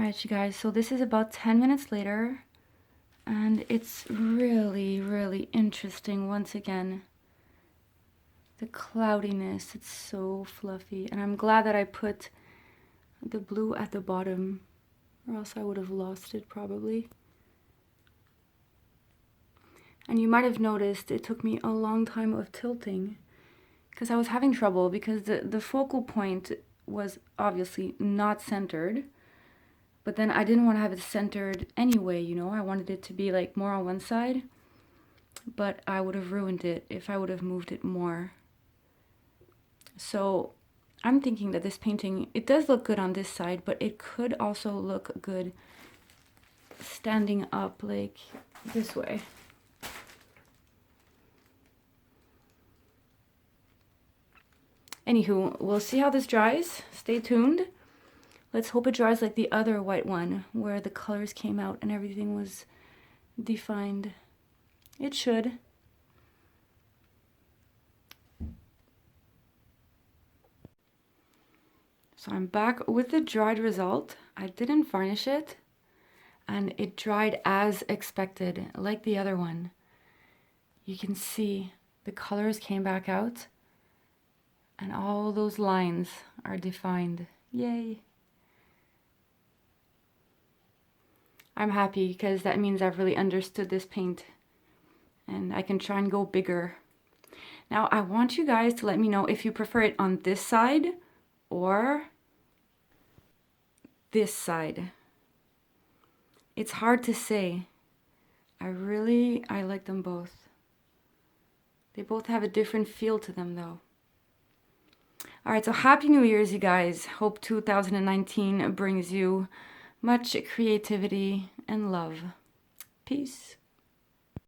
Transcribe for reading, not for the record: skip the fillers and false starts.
Alright, you guys, so this is about 10 minutes later, and it's really, really interesting once again. The cloudiness, it's so fluffy, and I'm glad that I put the blue at the bottom, or else I would have lost it probably. And you might have noticed it took me a long time of tilting, because I was having trouble, because the focal point was obviously not centered. But then I didn't want to have it centered anyway, you know. I wanted it to be like more on one side. But I would have ruined it if I would have moved it more. So I'm thinking that this painting, it does look good on this side, but it could also look good standing up like this way. Anywho, we'll see how this dries. Stay tuned. Let's hope it dries like the other white one, where the colors came out and everything was defined. It should. So I'm back with the dried result. I didn't varnish it, and it dried as expected, like the other one. You can see the colors came back out, and all those lines are defined. Yay! I'm happy because that means I've really understood this paint and I can try and go bigger. Now I want you guys to let me know if you prefer it on this side or this side. It's hard to say. I like them both. They both have a different feel to them though. Alright, so Happy New Year's, you guys. Hope 2019 brings you much creativity and love. Peace.